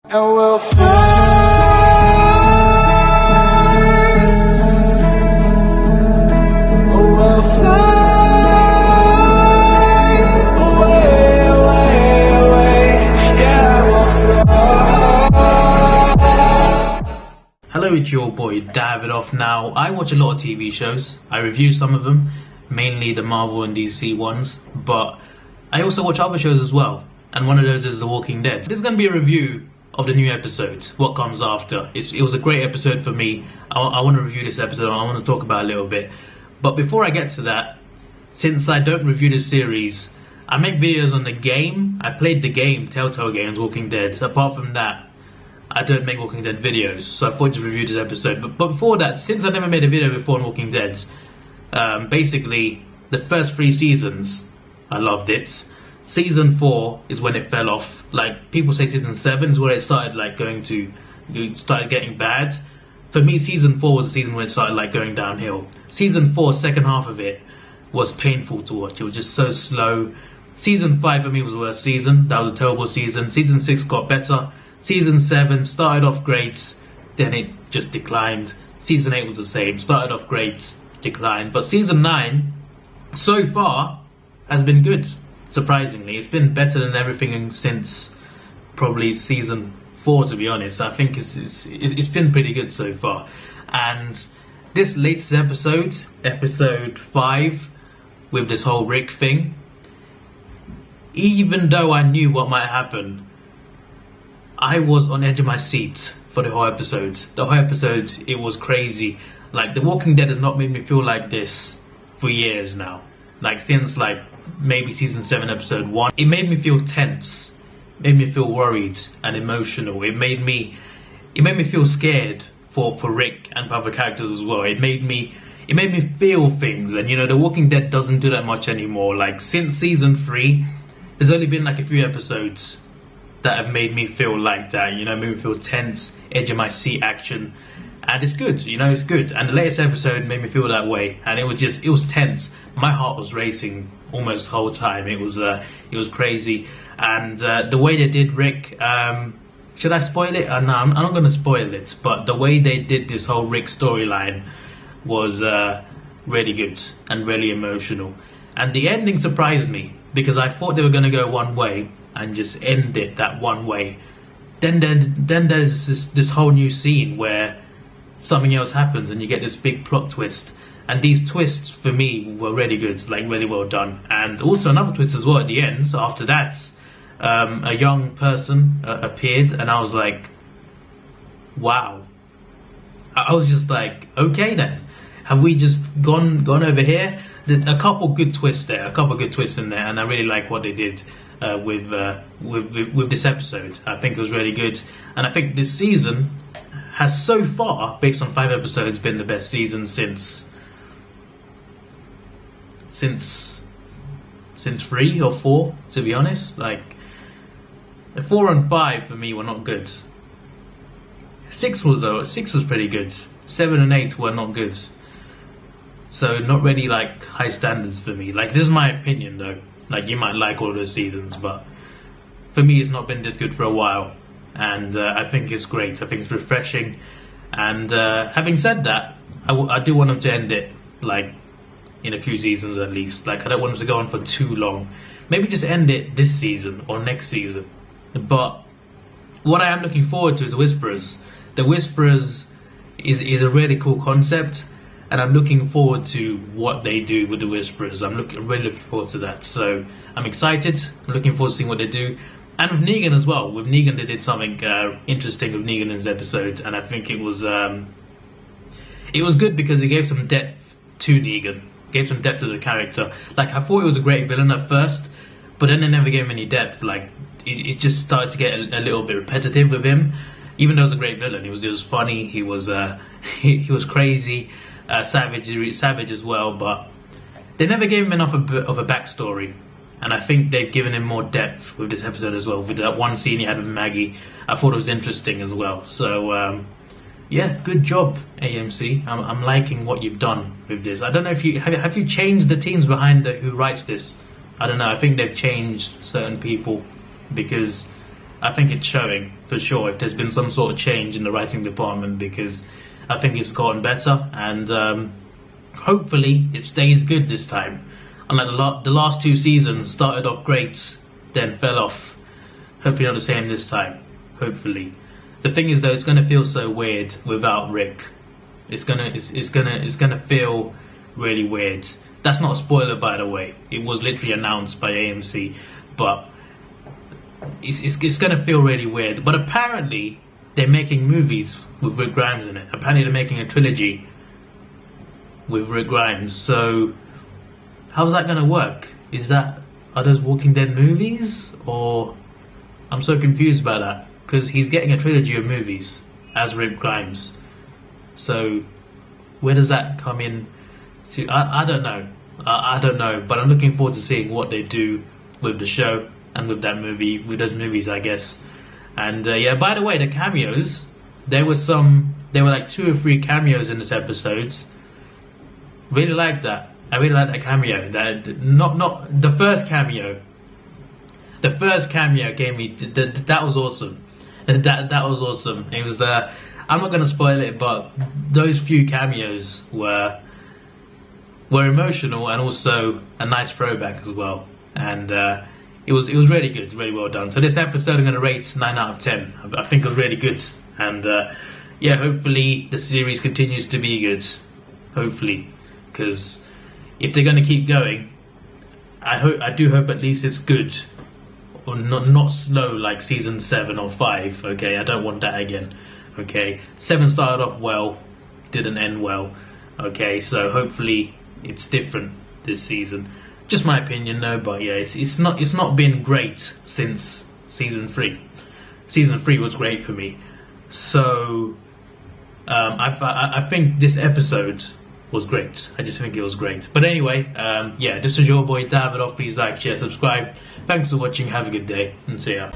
And we'll fly, we'll fly away, away, away. Yeah, we'll fly. Hello, it's your boy Davidoff. Now, I watch a lot of TV shows. I review some of them, mainly the Marvel and DC ones, but I also watch other shows as well, and one of those is The Walking Dead. This is going to be a review of the new episodes, what comes after. It was a great episode for me. I want to review this episode, I want to talk about it a little bit. But before I get to that, since I don't review this series, I make videos on the game. I played the game, Telltale Games, Walking Dead. Apart from that, I don't make Walking Dead videos, so I thought to review this episode. But before that, since I never made a video before on Walking Dead, basically, the first 3 seasons, I loved it. Season 4 is when it fell off. Like, people say season 7 is where it started started getting bad. For me, season 4 was the season when it started going downhill. Season 4, second half of it, was painful to watch. It was just so slow. Season 5 for me was the worst season. That was a terrible season. Season 6 got better. Season 7 started off great, then it just declined. Season 8 was the same. Started off great, declined. But season 9, so far, has been good. Surprisingly, it's been better than everything since probably season 4, to be honest. I think it's been pretty good so far. And this latest episode, episode 5, with this whole Rick thing, even though I knew what might happen, I was on edge of my seat for the whole episode. The whole episode, it was crazy. Like, The Walking Dead has not made me feel like this for years now. Like, since maybe season 7 episode 1, it made me feel tense, made me feel worried and emotional. It made me feel scared for Rick and for other characters as well. It made me feel things, and The Walking Dead doesn't do that much anymore. Like, since season 3, there's only been a few episodes that have made me feel like that, made me feel tense, edge of my seat action, and it's good, it's good. And the latest episode made me feel that way, and it was tense. My heart was racing almost the whole time. It was crazy, and the way they did Rick. Should I spoil it? No, I'm not going to spoil it. But the way they did this whole Rick storyline was really good and really emotional. And the ending surprised me because I thought they were going to go one way and just end it that one way. Then there's this whole new scene where something else happens and you get this big plot twist. And these twists, for me, were really good, really well done. And also another twist as well at the end. So after that, a young person appeared, and I was like, wow. I was just like, okay then. Have we just gone over here? A couple good twists there, a couple good twists in there, and I really like what they did with this episode. I think it was really good. And I think this season has so far, based on 5 episodes, been the best season since 3 or 4, to be honest. The 4 and 5 for me were not good. 6 was pretty good. 7 and 8 were not good. So not really high standards for me. This is my opinion though. You might like all those seasons, but for me it's not been this good for a while. And I think it's great. I think it's refreshing. And having said that, I do want them to end it in a few seasons at least. I don't want them to go on for too long. Maybe just end it this season or next season. But what I am looking forward to is Whisperers. The Whisperers is a really cool concept, and I'm looking forward to what they do with the Whisperers. I'm really looking forward to that. So I'm excited. I'm looking forward to seeing what they do. And with Negan as well. With Negan, they did something interesting with Negan in this episode, and I think it was good because it gave some depth to Negan. Gave some depth to the character. I thought it was a great villain at first, but then they never gave him any depth. It just started to get a little bit repetitive with him. Even though he was a great villain, he was funny. He was he was crazy, savage as well. But they never gave him enough of a backstory, and I think they've given him more depth with this episode as well. With that one scene he had with Maggie, I thought it was interesting as well. So. Yeah, good job, AMC. I'm liking what you've done with this. I don't know if have you changed the teams behind who writes this. I don't know. I think they've changed certain people because I think it's showing. for sure if there's been some sort of change in the writing department, because I think it's gotten better, and hopefully it stays good this time. Unlike the last 2 seasons, started off great, then fell off. Hopefully not the same this time. Hopefully. The thing is though, it's gonna feel so weird without Rick. It's gonna feel really weird. That's not a spoiler, by the way. It was literally announced by AMC, but it's gonna feel really weird. But apparently they're making movies with Rick Grimes in it. Apparently they're making a trilogy with Rick Grimes. So how's that gonna work? Are those Walking Dead movies, or I'm so confused about that, because he's getting a trilogy of movies as Rick Grimes. So where does that come in to? I don't know. I don't know, but I'm looking forward to seeing what they do with the show and with that movie, with those movies, I guess. And yeah, by the way, the cameos, there were like 2 or 3 cameos in this episode. Really liked that. I really liked that cameo. Not the first cameo. The first cameo gave me that was awesome. That was awesome. It was I'm not gonna spoil it, but those few cameos were emotional and also a nice throwback as well. And it was really good, really well done. So this episode I'm gonna rate 9 out of 10. I think it was really good. And yeah, hopefully the series continues to be good. Hopefully, because if they're gonna keep going, I do hope at least it's good. Or not slow like season 7 or 5, okay? I don't want that again, okay? 7 started off well, didn't end well, okay? So hopefully it's different this season. Just my opinion though, but yeah, it's not been great since season 3. Season 3 was great for me. So I think this episode was great. I just think it was great. But anyway, yeah, this is your boy Davidoff. Please like, share, subscribe. Thanks for watching. Have a good day, and see ya.